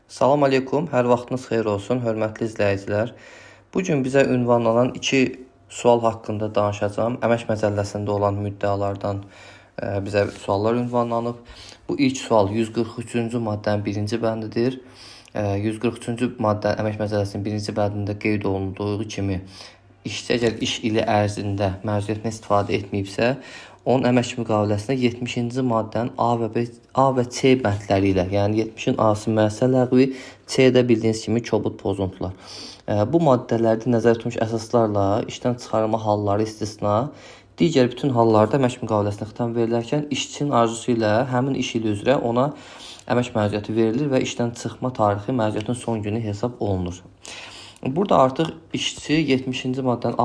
Salam aleykum, hər vaxtınız xeyir olsun, hörmətli izləyicilər. Bugün bizə ünvanlanan iki sual haqqında danışacağım. Əmək məcəlləsində olan müddəalardan bizə suallar ünvanlanıb. Bu ilk sual 143-cü maddənin birinci bəndidir. 143-cü maddə Əmək Məcəlləsinin birinci bəndində qeyd olunduğu kimi işçi əgər iş ili ərzində məsuliyyətindən istifadə etməyibsə, onun əmək müqaviləsinə 70-ci maddənin A və C bəndləri ilə, yəni 70-in A-sı müəssisə ləğvi, C-də bildiyiniz kimi kobud pozuntular. Bu maddələrdə nəzərdə tutulmuş əsaslarla işdən çıxarma halları istisna, digər bütün hallarda əmək müqaviləsinə xitam verilərkən işçinin arzusu ilə həmin iş ili üzrə ona əmək məsuliyyəti verilir və işdən çıxma tarixi məsuliyyətin son günü hesab olunur. Burada artıq işçi 70-ci maddənin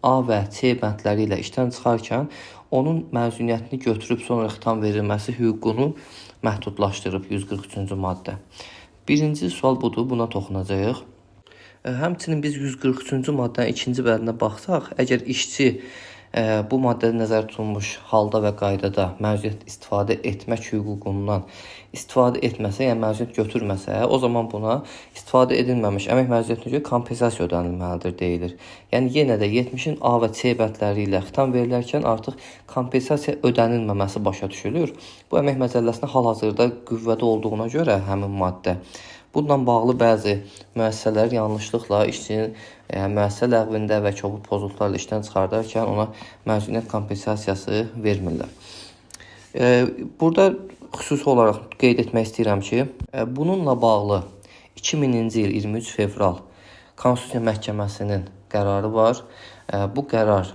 A və C bəndləri ilə işdən çıxarkən onun məzuniyyətini götürüb sonra xitam verilməsi hüququnu məhdudlaşdırıb 143-cü maddə. Birinci sual budur, buna toxunacağıq. Həmçinin biz 143-cü maddənin ikinci bəndinə baxsaq, əgər işçi bu maddədə nəzərdə tutulmuş halda və qaydada məsuliyyət istifadə etmək hüququndan istifadə etməsə, yəni məsuliyyət götürməsə, o zaman buna istifadə edilməmiş əmək məsuliyyətinə görə kompensasiya ödənilməlidir deyilir. Yəni yenə də 70-in A və C bəndləri ilə xitam verilərkən artıq kompensasiya ödənilməməsi başa düşülür. Bu əmək məcəlləsinə hal-hazırda qüvvədə olduğuna görə həmin maddə. Bununla bağlı bəzi müəssisələr yanlışlıqla işçinin müəssisə ləğvində və kobud pozuntularla işdən çıxardarkən ona məzuniyyət kompensasiyası vermirlər. Burada xüsusi olaraq qeyd etmək istəyirəm ki, bununla bağlı 2000-ci il 23 fevral Konstitusiya Məhkəməsinin qərarı var. Bu qərar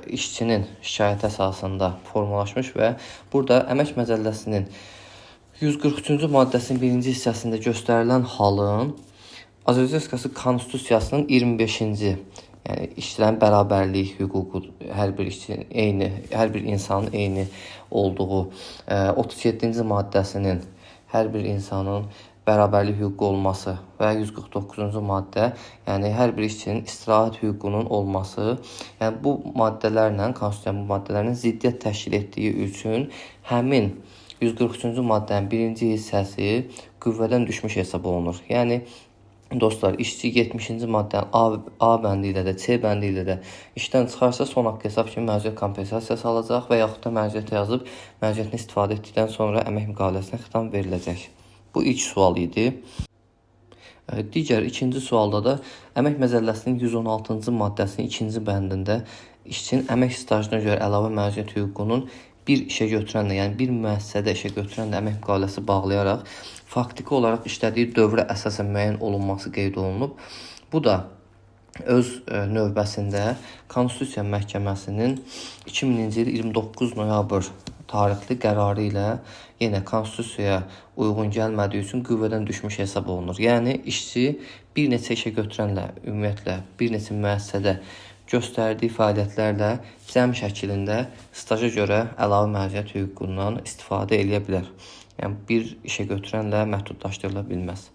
işçinin şikayəti əsasında formalaşmış və burada Əmək Məcəlləsinin 143-cü maddəsinin birinci hissəsində göstərilən halın Azərbaycan Respublikası Konstitusiyasının 25-ci, yəni işçilərin bərabərlik hüququ, hər bir insanın eyni olduğu, 37-ci maddəsinin hər bir insanın bərabərlik hüququ olması və 149-cu maddə, yəni hər bir işçinin istirahət hüququnun olması, yəni bu maddələrlə, Konstitusiyanın bu maddələrinin ziddiyyət təşkil etdiyi üçün həmin 143-cü maddənin birinci hissəsi qüvvədən düşmüş hesab olunur. Yəni, dostlar, işçi 70-ci maddənin A bəndi ilə də, C bəndi ilə də işdən çıxarsa son haqq hesab kimi məsuliyyət kompensasiyası alacaq və yaxud da məsuliyyətə yazıb məsuliyyətini istifadə etdikdən sonra əmək müqaviləsinə xitam veriləcək. Bu ilk sual idi. Digər ikinci sualda da Əmək Məcəlləsinin 116-cı maddəsinin ikinci bəndində işçinin əmək stajına görə əlavə məsuliyyət hüququnun bir işə götürənlə, yəni bir müəssisədə işə götürənlə əmək müqaviləsi bağlayaraq faktiki olaraq işlədiyi dövrə əsasən müəyyən olunması qeyd olunub. Bu da öz növbəsində Konstitusiya Məhkəməsinin 2000-ci il 29 noyabr tarixli qərarı ilə yenə Konstitusiyaya uyğun gəlmədiyi üçün qüvvədən düşmüş hesab olunur. Yəni, işçi bir neçə işə götürənlə, ümumiyyətlə bir neçə müəssisədə göstərdiyi fəaliyyətlərlə cəm şəklində staja görə əlavə məsuliyyət hüququndan istifadə edə bilər. Yəni, bir işə götürənlə məhdudlaşdırıla bilməz.